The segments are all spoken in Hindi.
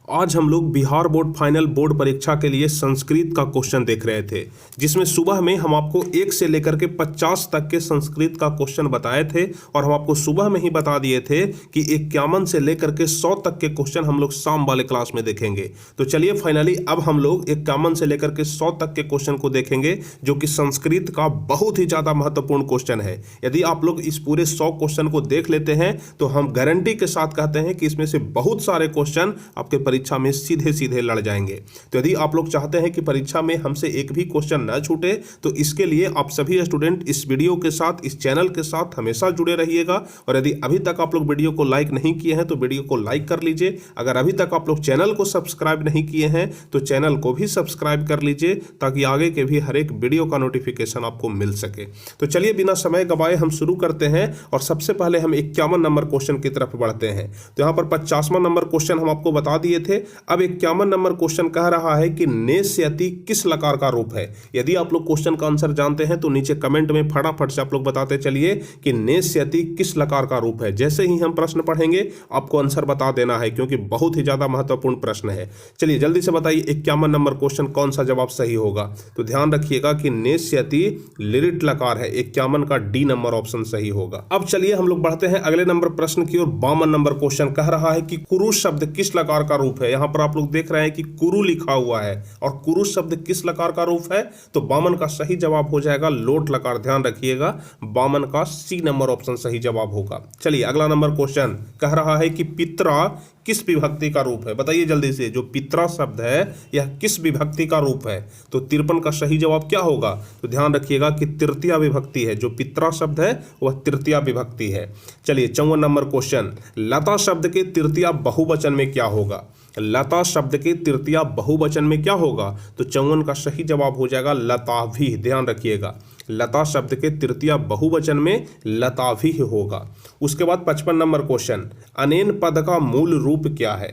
आज हम लोग बिहार बोर्ड फाइनल बोर्ड परीक्षा के लिए संस्कृत का क्वेश्चन देख रहे थे, जिसमें सुबह में हम आपको 1 से लेकर के 50 तक के संस्कृत का क्वेश्चन बताए थे और हम आपको सुबह में ही बता दिए थे कि 51 से लेकर के 100 तक के क्वेश्चन हम लोग शाम वाले क्लास में देखेंगे। तो चलिए फाइनली अब हम लोग 51 से लेकर के 100 तक के क्वेश्चन को देखेंगे, जो कि संस्कृत का बहुत ही ज़्यादा महत्वपूर्ण क्वेश्चन है। यदि आप लोग इस पूरे 100 क्वेश्चन को देख लेते हैं तो हम गारंटी के साथ कहते हैं कि इसमें से बहुत सारे क्वेश्चन आपके परीक्षा में सीधे सीधे लड़ जाएंगे। तो यदि आप लोग चाहते हैं कि परीक्षा में हमसे एक भी क्वेश्चन न छूटे, तो इसके लिए आप सभी स्टूडेंट इस वीडियो के साथ, इस चैनल के साथ हमेशा जुड़े रहिएगा। और यदि अभी तक आप लोग वीडियो को लाइक नहीं किए हैं तो वीडियो को लाइक कर लीजिए। अगर अभी तक आप लोग चैनल को सब्सक्राइब नहीं किए हैं तो चैनल को भी सब्सक्राइब कर लीजिए, ताकि आगे के भी हर एक वीडियो का नोटिफिकेशन आपको मिल सके। तो चलिए बिना समय गवाए हम शुरू करते हैं और सबसे पहले हम 51 नंबर क्वेश्चन की तरफ बढ़ते हैं। तो यहाँ पर 50वां नंबर क्वेश्चन हम आपको बता दिए थे। अब 51 नंबर क्वेश्चन कह रहा है कि नेस्यति किस लकार का रूप है। यदि आप लोग क्वेश्चन का आंसर जानते हैं तो नीचे कमेंट में फटाफट से आप लोग बताते चलिए कि नेस्यति किस लकार का रूप है। जैसे ही हम प्रश्न पढ़ेंगे आपको आंसर बता देना है, क्योंकि बहुत ही ज्यादा महत्वपूर्ण प्रश्न है। चलिए जल्दी से बताइए 51 नंबर क्वेश्चन कौन सा जवाब सही होगा। तो ध्यान रखिएगा कि नेस्यति लिरिट लकार है, 51 का डी नंबर ऑप्शन सही होगा। अब चलिए हम लोग बढ़ते हैं अगले नंबर प्रश्न की ओर। 52 नंबर क्वेश्चन कह रहा है कि कुरु शब्द किस लकार का रूप है। यहाँ पर आप लोग देख रहे हैं कि कुरु लिखा हुआ है और कुरु शब्द किस लकार का रूप है। तो 52 का सही जवाब हो जाएगा लोट लकार। ध्यान रखिएगा 52 का सी नंबर ऑप्शन सही जवाब होगा। चलिए अगला नंबर क्वेश्चन कह रहा है कि पित्रा किस विभक्ति का रूप है। बताइए जल्दी से, जो पित्रा शब्द है यह किस विभक्ति का रूप है। तो 53 का सही जवाब क्या होगा। तो ध्यान रखिएगा कि तृतीया विभक्ति है। जो पित्रा शब्द है वह तृतीया विभक्ति है। चलिए 54 नंबर क्वेश्चन, लता शब्द के तृतीया बहुवचन में क्या होगा। लता शब्द के तृतीया बहुवचन में क्या होगा। तो 54 का सही जवाब हो जाएगा लताभी। ध्यान रखिएगा लता शब्द के तृतीया बहुवचन में लताभी होगा। उसके बाद 55 नंबर क्वेश्चन, अनेन पद का मूल रूप क्या है।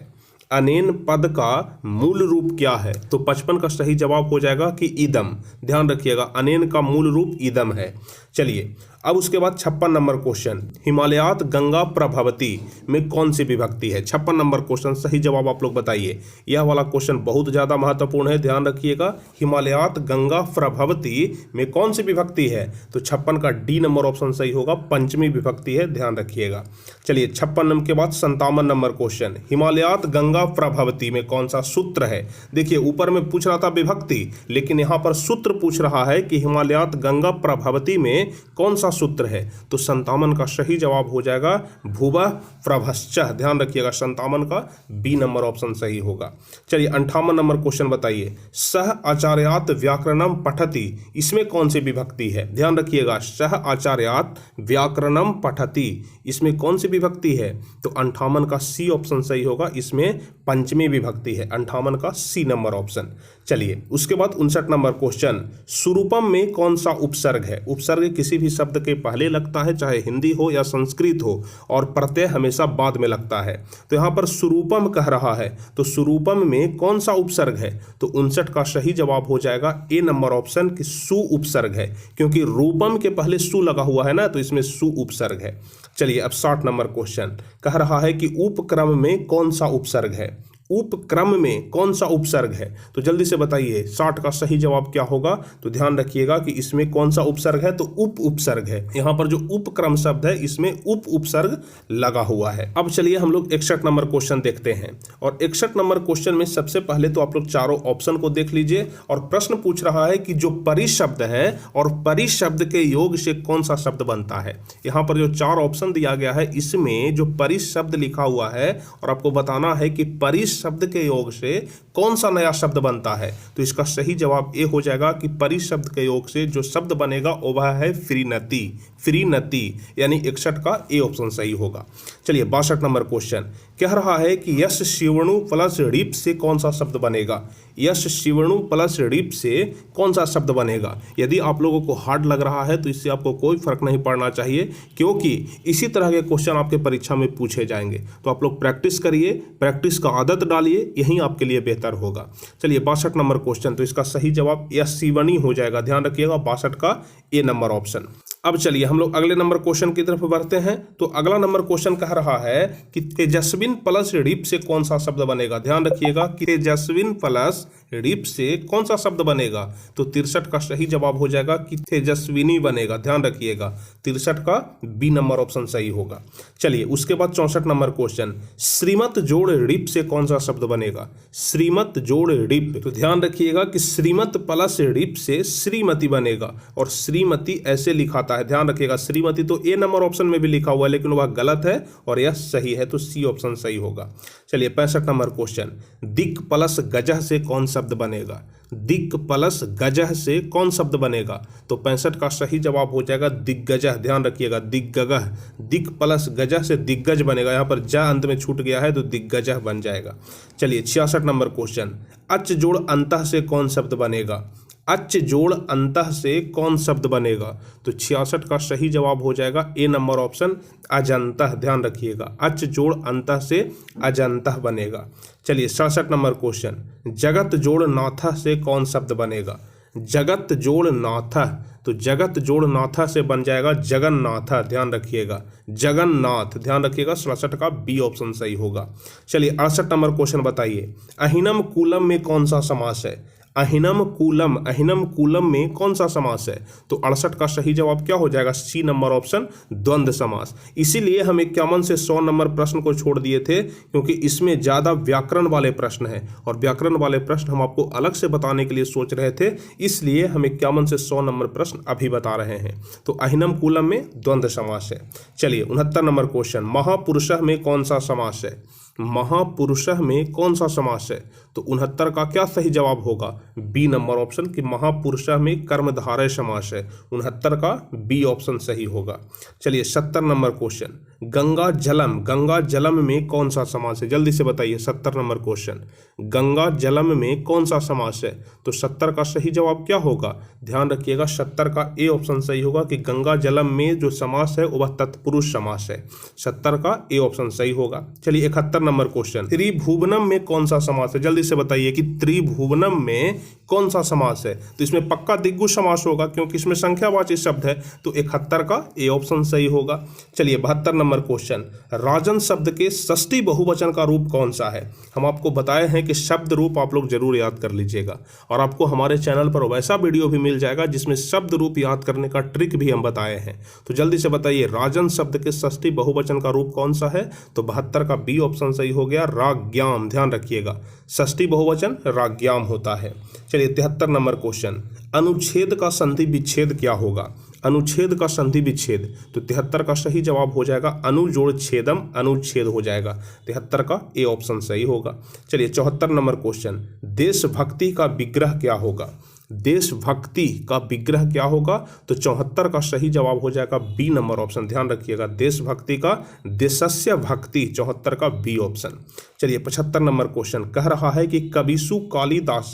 अनेन पद का मूल रूप क्या है। तो 55 का सही जवाब हो जाएगा कि इदम। ध्यान रखिएगा अनेन का मूल रूप इदम है। चलिए अब उसके बाद 56 नंबर क्वेश्चन, हिमालयात गंगा प्रभवती में कौन सी विभक्ति है। 56 नंबर क्वेश्चन सही जवाब आप लोग बताइए। यह वाला क्वेश्चन बहुत ज़्यादा महत्वपूर्ण है। ध्यान रखिएगा हिमालयात गंगा प्रभवती में कौन सी विभक्ति है। तो 56 का डी नंबर ऑप्शन सही होगा, पंचमी विभक्ति है। ध्यान रखिएगा। चलिए 56 नंबर के बाद 57 नंबर क्वेश्चन, हिमालयात गंगा प्रभवती में कौन सा सूत्र है। देखिए ऊपर में पूछ रहा था विभक्ति, लेकिन यहाँ पर सूत्र पूछ रहा है कि हिमालयात गंगा प्रभवती में कौन सा सूत्र है। तो 57 का सही जवाब हो जाएगा भुवः प्रभश्च। ध्यान रखिएगा 57 का बी नंबर ऑप्शन सही होगा। चलिए 58 नंबर क्वेश्चन बताइए, सह आचार्यात व्याकरणम पठति, इसमें कौन सी विभक्ति है। ध्यान रखिएगा सह आचार्यात व्याकरणम पठति, इसमें कौन सी विभक्ति है। तो 58 का सी ऑप्शन सही होगा, इसमें पंचमी विभक्ति है। 58 का सी नंबर ऑप्शन। चलिए उसके बाद 59 नंबर क्वेश्चन, सुरूपम में कौन सा उपसर्ग है। उपसर्ग किसी भी शब्द के पहले लगता है, चाहे हिंदी हो या संस्कृत हो, और प्रत्यय हमेशा बाद में लगता है। तो यहाँ पर सुरूपम कह रहा है, तो सुरूपम में कौन सा उपसर्ग है। तो 59 का सही जवाब हो जाएगा ए नंबर ऑप्शन कि सु उपसर्ग है, क्योंकि रूपम के पहले सु लगा हुआ है ना, तो इसमें सु उपसर्ग है। चलिए अब 60 नंबर क्वेश्चन कह रहा है कि उपक्रम में कौन सा उपसर्ग है। उपक्रम में कौन सा उपसर्ग है। तो जल्दी से बताइए 60 का सही जवाब क्या होगा। तो ध्यान रखिएगा कि इसमें कौन सा उपसर्ग है। तो उप उपसर्ग है। यहाँ पर जो उपक्रम शब्द है इसमें उप उपसर्ग लगा हुआ है। अब चलिए हम लोग 61 नंबर क्वेश्चन देखते हैं। और 61 नंबर क्वेश्चन में सबसे पहले तो आप लोग चारों ऑप्शन को देख लीजिए। और प्रश्न पूछ रहा है कि जो परि शब्द है और परि शब्द के योग से कौन सा शब्द बनता है। यहाँ पर जो 4 ऑप्शन दिया गया है इसमें जो परि शब्द लिखा हुआ है और आपको बताना है कि परि शब्द के योग से कौन सा नया शब्द बनता है। तो इसका सही जवाब ए हो जाएगा कि परि शब्द के योग से जो शब्द बनेगा वह है फ्रीनति। फ्रीनति यानी 61 का ए ऑप्शन सही होगा। चलिए 62 नंबर क्वेश्चन कह रहा है कि यश शिवणु प्लस रीप से कौन सा शब्द बनेगा। यश शिवणु प्लस रीप से कौन सा शब्द बनेगा। यदि आप लोगों को हार्ड लग रहा है तो इससे आपको कोई फर्क नहीं पड़ना चाहिए, क्योंकि इसी तरह के क्वेश्चन आपके परीक्षा में पूछे जाएंगे। तो आप लोग प्रैक्टिस करिए, प्रैक्टिस का आदत डालिए, यही आपके लिए बेहतर होगा। चलिए 62 नंबर क्वेश्चन, तो इसका सही जवाब C1 ही हो जाएगा, ध्यान रखिएगा 62 का ए नंबर ऑप्शन। अब चलिए हम लोग अगले नंबर क्वेश्चन की तरफ बढ़ते हैं। तो अगला नंबर क्वेश्चन कह रहा है कि तेजस्विन प्लस रिप से कौन सा शब्द बनेगा। ध्यान रखिएगा कि तेजस्विन प्लस रिप से कौन सा शब्द बनेगा। तो 63 का सही जवाब हो जाएगा कि तेजस्विनी बनेगा, ध्यान रखिएगा 63 का बी नंबर ऑप्शन सही होगा। चलिए उसके बाद 64 नंबर क्वेश्चन, श्रीमत जोड़ रिप से कौन सा शब्द बनेगा। श्रीमत जोड़ रिप, तो ध्यान रखिएगा कि श्रीमत प्लस रिप से श्रीमती बनेगा, और श्रीमती ऐसे लिखा था है, ध्यान रखिएगा श्रीमती तो ए नंबर ऑप्शन में भी लिखा हुआ है लेकिन वह गलत है और यह सही है, तो सी ऑप्शन सही होगा। चलिए 65 नंबर क्वेश्चन, दिक प्लस गजह से कौन शब्द बनेगा। दिक प्लस गजह से कौन शब्द बनेगा। तो 65 का सही जवाब हो जाएगा दिग्गजह, ध्यान रखिएगा दिग्गजह, दिक प्लस गजह से दिग्गज बनेगा, यहाँ पर जा अंत में छूट गया है तो दिग्गजह बन जाएगा। चलिए 66 नंबर क्वेश्चन, अच जोड़ अंतः से कौन शब्द बनेगा। अच जोड़ अंतः से कौन शब्द बनेगा। तो 66 का सही जवाब हो जाएगा ए नंबर ऑप्शन अजंतः, ध्यान रखिएगा अच जोड़ अंतः से अजंतः बनेगा। चलिए 67 नंबर क्वेश्चन, जगत जोड़ नाथः से कौन शब्द बनेगा। जगत जोड़ नाथः, तो जगत जोड़ नाथः से बन जाएगा जगन्नाथ, ध्यान रखिएगा जगन्नाथ, ध्यान रखिएगा 67 का बी ऑप्शन सही होगा। चलिए 68 नंबर क्वेश्चन बताइए, अहिनम कूलम में कौन सा समास है। अहिनम कूलम, अहिनम कूलम में कौन सा समास है। तो 68 का सही जवाब क्या हो जाएगा, सी नंबर ऑप्शन द्वंद्व समास। इसीलिए हम 51 से 100 नंबर प्रश्न को छोड़ दिए थे, क्योंकि इसमें ज़्यादा व्याकरण वाले प्रश्न हैं और व्याकरण वाले प्रश्न हम आपको अलग से बताने के लिए सोच रहे थे, इसलिए हम 51 से 100 नंबर प्रश्न अभी बता रहे हैं। तो अहिनम कूलम में द्वंद्व समास है। चलिए 69 नंबर क्वेश्चन, महापुरुषः में कौन सा समास है। महापुरुषः में कौन सा समास है। तो 69 का क्या सही जवाब होगा, बी नंबर ऑप्शन कि महापुरुषः में कर्मधारय समास है, 69 का बी ऑप्शन सही होगा। चलिए 70 नंबर क्वेश्चन, गंगा जलम, गंगा जलम में कौन सा समास है। जल्दी से बताइए 70 नंबर क्वेश्चन, गंगा जलम में कौन सा समास है। तो 70 का सही जवाब क्या होगा, ध्यान रखिएगा 70 का ए ऑप्शन सही होगा कि गंगा जलम में जो समास है वह तत्पुरुष समास है, 70 का ए ऑप्शन सही होगा। चलिए 71 नंबर क्वेश्चन, त्रिभुवनम में कौन सा समास है। जल्दी से बताइए कि त्रिभुवनम में कौन सा समास है। तो इसमें पक्का दिग्गु समास होगा क्योंकि इसमें संख्यावाची शब्द है, तो 71 का ए ऑप्शन सही होगा। चलिए 72 नंबर क्वेश्चन, राजन शब्द के षष्ठी बहुवचन का रूप कौन सा है। हम आपको बताए हैं कि शब्द रूप आप लोग जरूर याद कर लीजिएगा, और आपको हमारे चैनल पर वैसा वीडियो भी मिल जाएगा जिसमें शब्द रूप याद करने का ट्रिक भी हम बताए हैं। तो जल्दी से बताइए राजन शब्द के षष्ठी बहुवचन का रूप कौन सा है। तो 72 का बी ऑप्शन सही हो गया, राज्ञाम, ध्यान रखिएगा षष्ठी बहुवचन राज्ञाम होता है। चलिए 73 नंबर क्वेश्चन, अनुच्छेद का संधि विच्छेद क्या होगा। अनुच्छेद का संधि विच्छेद, तो 73 का सही जवाब हो जाएगा अनु जोड़ छेदम अनुच्छेद हो जाएगा, 73 का ए ऑप्शन सही होगा। चलिए 74 नंबर क्वेश्चन, देशभक्ति का विग्रह क्या होगा। देशभक्ति का विग्रह क्या होगा। तो 74 का सही जवाब हो जाएगा बी नंबर ऑप्शन, ध्यान रखिएगा देशभक्ति का देशस्य भक्ति, 74 का बी ऑप्शन। चलिए 75 नंबर क्वेश्चन कह रहा है कि कविसु कालिदास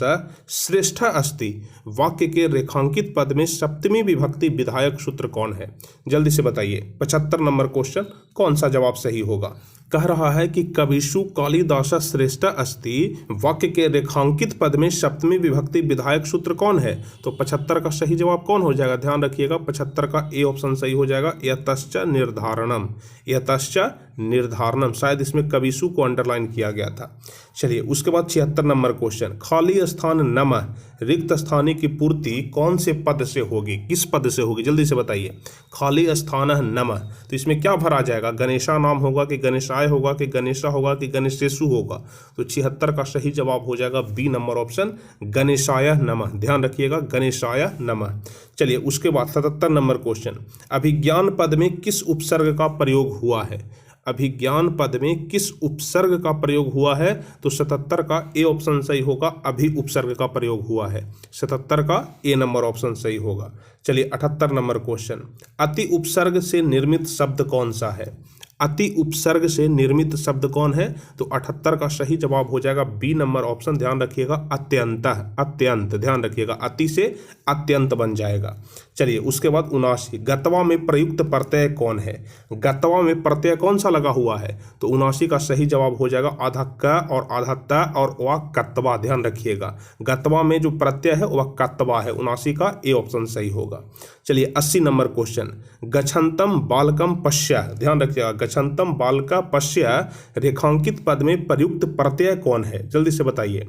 श्रेष्ठ अस्ति वाक्य के रेखांकित पद में सप्तमी विभक्ति विधायक सूत्र कौन है। जल्दी से बताइए 75 नंबर क्वेश्चन कौन सा जवाब सही होगा। कह रहा है कि कविसु कालिदास श्रेष्ठ अस्ति वाक्य के रेखांकित पद में सप्तमी विभक्ति विधायक सूत्र कौन है। तो 75 का सही जवाब कौन हो जाएगा, ध्यान रखिएगा 75 का ए ऑप्शन सही हो जाएगा यतश्च निर्धारणम, यतश्च निर्धारणम, शायद इसमें कविसु को अंडरलाइन किया गया था। चलिए उसके बाद 76 नंबर क्वेश्चन, खाली स्थान नमः रिक्त स्थानी की पूर्ति कौन से पद से होगी, किस पद से होगी। जल्दी से बताइए खाली स्थान नमः, तो इसमें क्या भरा जाएगा, गणेशा नाम होगा कि गणेशाय होगा कि गणेशा होगा कि गणेशेशु होगा। तो 76 का सही जवाब हो जाएगा बी नंबर ऑप्शन गणेशाय नमः, ध्यान रखिएगा गणेशाय नमः। चलिए उसके बाद 77 नंबर क्वेश्चन, अभिज्ञान पद में किस उपसर्ग का प्रयोग हुआ है। अभिज्ञान पद में किस उपसर्ग का प्रयोग हुआ है। तो 77 का ए ऑप्शन सही होगा अभि उपसर्ग का प्रयोग हुआ है, 77 का ए नंबर ऑप्शन सही होगा। चलिए 78 नंबर क्वेश्चन, अति उपसर्ग से निर्मित शब्द कौन सा है। अति उपसर्ग से निर्मित शब्द कौन है। तो 78 का सही जवाब हो जाएगा बी नंबर ऑप्शन, ध्यान रखिएगा अत्यंत, अत्यंत, ध्यान रखिएगा अति से अत्यंत बन जाएगा। चलिए उसके बाद 79 गत्वा में प्रयुक्त प्रत्यय कौन है। गत्वा में प्रत्यय कौन सा लगा हुआ है, तो 79 का सही जवाब हो जाएगा आधा क और आधा त और वह कत्वा। ध्यान रखिएगा गत्वा में जो प्रत्यय है वह कत्वा है। 79 का ए ऑप्शन सही होगा। चलिए 80 नंबर क्वेश्चन, गच्छन्तम बालकम पश्य। ध्यान रखिएगा गच्छन्तम बालका पश्य रेखांकित पद में प्रयुक्त प्रत्यय कौन है, जल्दी से बताइए।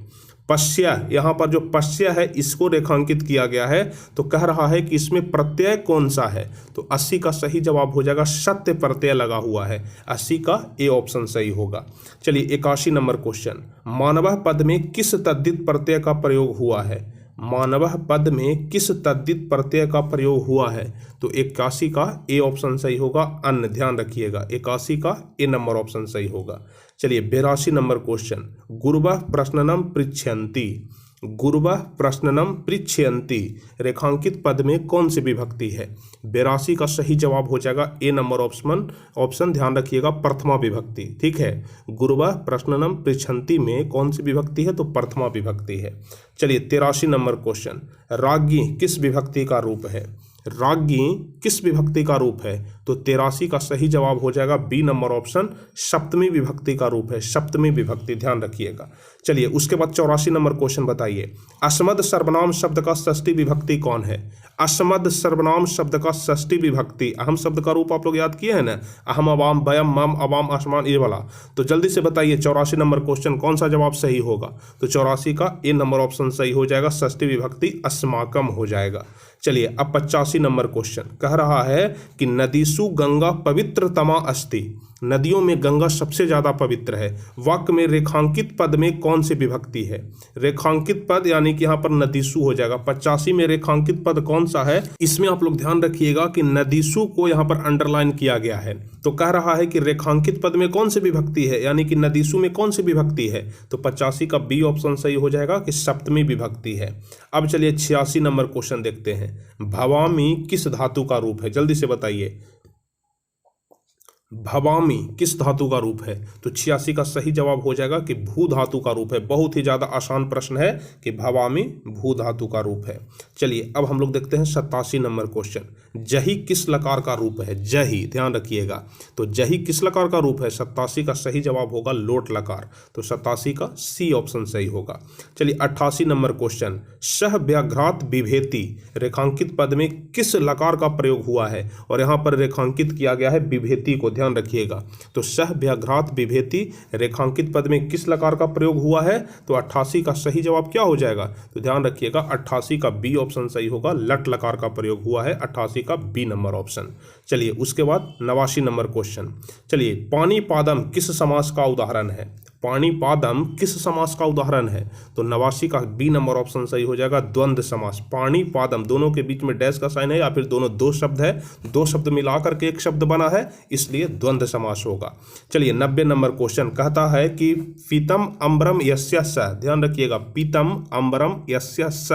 पश्य, यहाँ पर जो पश्य है इसको रेखांकित किया गया है, तो कह रहा है कि इसमें प्रत्यय कौन सा है, तो 80 का सही जवाब हो जाएगा सत्य प्रत्यय लगा हुआ है। 80 का ए ऑप्शन सही होगा। चलिए 81 नंबर क्वेश्चन, मानवः पद में किस तद्धित प्रत्यय का प्रयोग हुआ है। मानवः पद में किस तद्धित प्रत्यय का प्रयोग हुआ है, तो 81 का ए ऑप्शन सही होगा अन्न। ध्यान रखिएगा 81 का ए नंबर ऑप्शन सही होगा। चलिए 82 नंबर क्वेश्चन, गुरुवः प्रश्ननम पृच्छन्ति। गुरुवः प्रश्ननम पृच्छन्ति रेखांकित पद में कौन सी विभक्ति है। 82 का सही जवाब हो जाएगा ए नंबर ऑप्शन। ध्यान रखिएगा प्रथमा विभक्ति। ठीक है, गुरुवः प्रश्ननम पृच्छन्ति में कौन सी विभक्ति है, तो प्रथमा विभक्ति है। चलिए 83 नंबर क्वेश्चन, राज्ञी किस विभक्ति का रूप है। राज्ञी किस विभक्ति का रूप है, तो 83 का सही जवाब हो जाएगा बी नंबर ऑप्शन, सप्तमी विभक्ति का रूप है, सप्तमी विभक्ति। ध्यान रखिएगा। चलिए उसके बाद 84 नंबर क्वेश्चन बताइए, अस्मद सर्वनाम शब्द का षष्ठी विभक्ति कौन है। अस्मद सर्वनाम शब्द का षष्ठी विभक्ति, अहम शब्द का रूप आप लोग याद किए हैं ना, अहम अवाम वयम मम अवाम आसमान, ये वाला। तो जल्दी से बताइए 84 नंबर क्वेश्चन कौन सा जवाब सही होगा, तो 84 का ए नंबर ऑप्शन सही हो जाएगा, षष्ठी विभक्ति अस्माकम हो जाएगा। चलिए अब 85 नंबर क्वेश्चन कह रहा है कि नदीसु गंगा पवित्रतमा अस्ति। नदियों में गंगा सबसे ज्यादा पवित्र है। वाक्य में रेखांकित पद में कौन सी विभक्ति है। रेखांकित पद यानी कि यहाँ पर नदीसु हो जाएगा। 85 में रेखांकित पद कौन सा है, इसमें आप लोग ध्यान रखिएगा कि नदीसु को यहाँ पर अंडरलाइन किया गया है। तो कह रहा है कि रेखांकित पद में कौन सी विभक्ति है, यानी कि नदीसु में कौन सी विभक्ति है, तो 85 का बी ऑप्शन सही हो जाएगा कि सप्तमी विभक्ति है। अब चलिए 86 नंबर क्वेश्चन देखते हैं, भवामी किस धातु का रूप है, जल्दी से बताइए। भवामी किस धातु का रूप है, तो 86 का सही जवाब हो जाएगा कि भू धातु का रूप है। बहुत ही ज्यादा आसान प्रश्न है कि भवामी भू धातु का रूप है। चलिए अब हम लोग देखते हैं 87 नंबर क्वेश्चन, जही किस लकार का रूप है। जही, ध्यान रखिएगा, तो जही किस लकार का रूप है, 87 का सही जवाब होगा लोट लकार, तो 87 का सी ऑप्शन सही होगा। चलिए 88 नंबर क्वेश्चन, सह व्याघ्रात बिभेति रेखांकित पद में किस लकार का प्रयोग हुआ है, और यहाँ पर रेखांकित किया गया है विभेति को। ध्यान रखिएगा, तो सह व्याघ्रात विभेति रेखांकित पद में किस लकार का प्रयोग हुआ है, तो 88 का सही जवाब क्या हो जाएगा, तो ध्यान रखिएगा 88 का बी ऑप्शन सही होगा, लट लकार का प्रयोग हुआ है, 88 का बी नंबर ऑप्शन। चलिए उसके बाद 89 नंबर क्वेश्चन, चलिए पाणिपादम किस समास का उदाहरण है। पाणिपादम किस समास का उदाहरण है, तो 89 का बी नंबर ऑप्शन सही हो जाएगा द्वंद्व समास। पाणिपादम दोनों के बीच में डैश का साइन है या फिर दोनों दो शब्द है, दो शब्द मिलाकर के एक शब्द बना है, इसलिए द्वंद्व समास होगा। चलिए 90 नंबर क्वेश्चन कहता है कि पीतम अम्बरम यस्य स, ध्यान रखिएगा पीतम अम्बरम यस्य स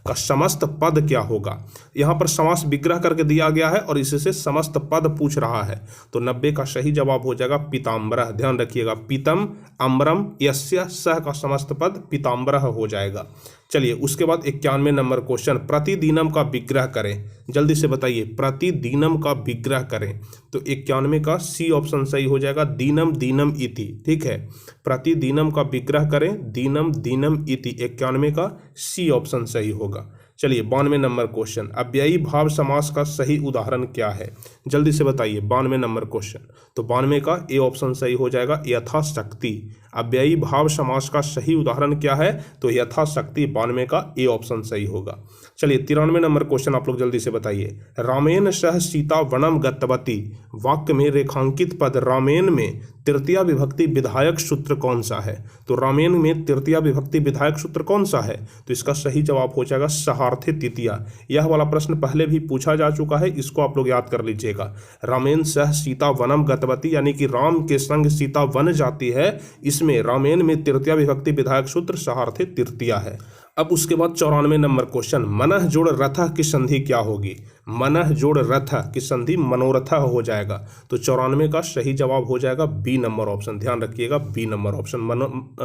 का समस्त पद क्या होगा। यहाँ पर समास विग्रह करके दिया गया है और इससे समस्त पद पूछ रहा है, तो 90 का सही जवाब हो जाएगा पीताम्बरः। ध्यान रखिएगा पीतम अम्बरम यस्य सह का समस्त पद पीताम्बरः हो जाएगा। चलिए उसके बाद 91 नंबर क्वेश्चन, प्रतिदिनम का विग्रह करें, जल्दी से बताइए प्रतिदिनम का विग्रह करें, तो 91 का सी ऑप्शन सही हो जाएगा दीनम दीनम इति। ठीक है, प्रतिदिनम का विग्रह करें दीनम दीनम इति, 91 का सी ऑप्शन सही होगा। चलिए 92 नंबर क्वेश्चन, अव्ययी भाव समास का सही उदाहरण क्या है, जल्दी से बताइए 92 नंबर क्वेश्चन, तो 92 का ए ऑप्शन सही हो जाएगा यथाशक्ति। अव्ययी भाव समास का सही उदाहरण क्या है, तो यथाशक्ति 92 का ए ऑप्शन सही होगा। चलिए 93 नंबर क्वेश्चन आप लोग जल्दी से बताइए, रामेन सह सीता वनम गतवती वाक्य में रेखांकित पद रामेन में तृतीया विभक्ति विधायक सूत्र कौन सा है, तो रामेन में तृतीया विभक्ति विधायक सूत्र कौन सा है, तो इसका सही जवाब हो जाएगा सहार्थे तृतीया। यह वाला प्रश्न पहले भी पूछा जा चुका है, इसको आप लोग याद कर लीजिएगा। रामेन सह सीता वनम गतवती यानी कि राम के संग सीता वन जाती है, इसमें रामेन में तृतीया विभक्ति विधायक सूत्र सहार्थे तृतीया है। अब उसके बाद 94 नंबर क्वेश्चन, मनः जोड़ रथः की संधि क्या होगी। मनः जोड़ रथ की संधि मनोरथ हो जाएगा। तो 94 का सही जवाब हो जाएगा बी नंबर ऑप्शन। ध्यान रखिएगा बी नंबर ऑप्शन,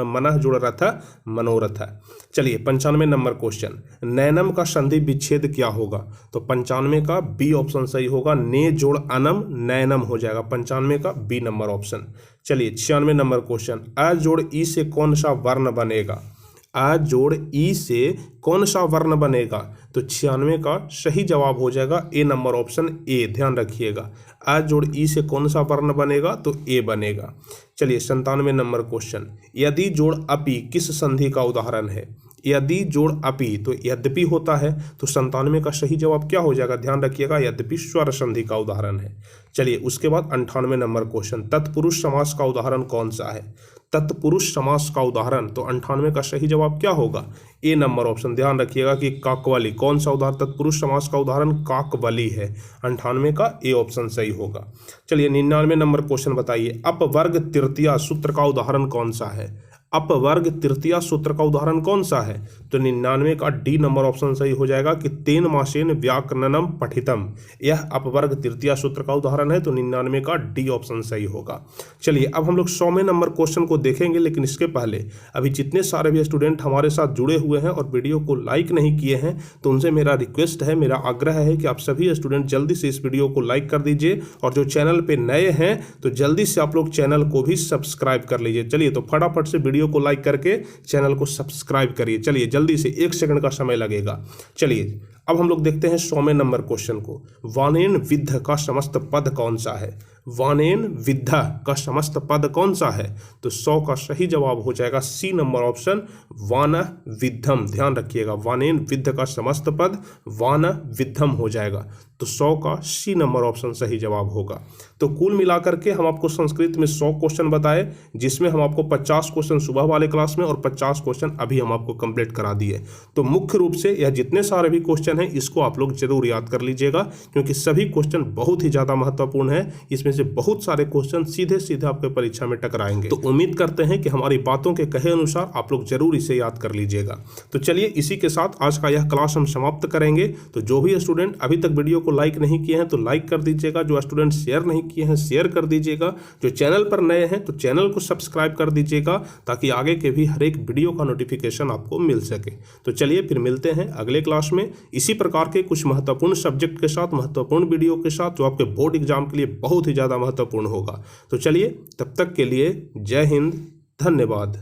मनः जोड़ रथ मनोरथ। चलिए 95 नंबर क्वेश्चन, नैनम का संधि विच्छेद क्या होगा? तो 95 का बी ऑप्शन सही होगा, ने जोड़ अनम नैनम हो जाएगा। 95 का बी नंबर ऑप्शन। चलिए 96 नंबर क्वेश्चन, अ जोड़ ई से कौन सा वर्ण बनेगा? अ जोड़ ई से कौन सा वर्ण बनेगा? तो 96 का सही जवाब हो जाएगा ए नंबर ऑप्शन ए। ध्यान रखिएगा अ जोड़ ई से कौन सा वर्ण बनेगा? तो ए बनेगा। चलिए 97 नंबर क्वेश्चन, यदि जोड़ अपि किस संधि का उदाहरण है? यदि जोड़ अपि तो यद्यपि होता है, तो 97 का सही जवाब क्या हो जाएगा? ध्यान रखिएगा यद्यपि स्वर संधि का उदाहरण है। चलिए उसके बाद 98 नंबर क्वेश्चन, तत्पुरुष समास का उदाहरण कौन सा है? तत्पुरुष समास का उदाहरण, तो 98 का सही जवाब क्या होगा? ए नंबर ऑप्शन। ध्यान रखिएगा कि काकवाली, कौन सा उदाहरण तत्पुरुष समास का उदाहरण काकवाली है। 98 का ए ऑप्शन सही होगा। चलिए 99 नंबर क्वेश्चन बताइए, अपवर्ग तृतीया सूत्र का उदाहरण कौन सा है? अपवर्ग तृतीया सूत्र का उदाहरण कौन सा है? तो 99 का डी नंबर ऑप्शन सही हो जाएगा कि तेन मासेन व्याकरणम पठितम, यह अपवर्ग तृतीया सूत्र का उदाहरण है। तो 99 का डी ऑप्शन सही होगा। चलिए अब हम लोग 100वें नंबर क्वेश्चन को देखेंगे, लेकिन इसके पहले अभी जितने सारे भी स्टूडेंट हमारे साथ जुड़े हुए हैं और वीडियो को लाइक नहीं किए हैं, तो उनसे मेरा रिक्वेस्ट है, मेरा आग्रह है कि आप सभी स्टूडेंट जल्दी से इस वीडियो को लाइक कर दीजिए, और जो चैनल पर नए हैं तो जल्दी से आप लोग चैनल को भी सब्सक्राइब कर लीजिए। चलिए तो फटाफट से वीडियो को लाइक करके चैनल को सब्सक्राइब करिए। चलिए जल्दी से, 1 सेकंड का समय लगेगा। चलिए अब हम लोग देखते हैं 100वें नंबर क्वेश्चन को, वानेन विद्ध का समस्त पद कौन सा है? वानेन विद्ध का समस्त पद कौन सा है? तो 100 का सही जवाब हो जाएगा सी नंबर ऑप्शन, वान विद्धम। ध्यान रखिएगा वानेन विद्ध का समस्त पद वान विद्धम हो जाएगा। तो 100 का सी नंबर ऑप्शन सही जवाब होगा। तो कुल मिलाकर के हम आपको संस्कृत में 100 क्वेश्चन बताए, जिसमें हम आपको 50 क्वेश्चन सुबह वाले क्लास में और 50 क्वेश्चन अभी हम आपको कंप्लीट करा दिए। तो मुख्य रूप से यह जितने सारे भी क्वेश्चन हैं इसको आप लोग जरूर याद कर लीजिएगा, क्योंकि सभी क्वेश्चन बहुत ही ज़्यादा महत्वपूर्ण है। इसमें से बहुत सारे क्वेश्चन सीधे सीधे आपके परीक्षा में टकराएंगे। तो उम्मीद करते हैं कि हमारी बातों के कहे अनुसार आप लोग जरूर इसे याद कर लीजिएगा। तो चलिए इसी के साथ आज का यह क्लास हम समाप्त करेंगे। तो जो भी स्टूडेंट अभी तक वीडियो को लाइक नहीं किए हैं तो लाइक कर दीजिएगा, जो स्टूडेंट शेयर नहीं किए हैं शेयर कर दीजिएगा, जो चैनल पर नए हैं तो चैनल को सब्सक्राइब कर दीजिएगा, ताकि आगे के भी हर एक वीडियो का नोटिफिकेशन आपको मिल सके। तो चलिए फिर मिलते हैं अगले क्लास में इसी प्रकार के कुछ महत्वपूर्ण सब्जेक्ट के साथ, महत्वपूर्ण वीडियो के साथ, जो आपके बोर्ड एग्जाम के लिए बहुत ही ज़्यादा महत्वपूर्ण होगा। तो चलिए तब तक के लिए जय हिंद, धन्यवाद।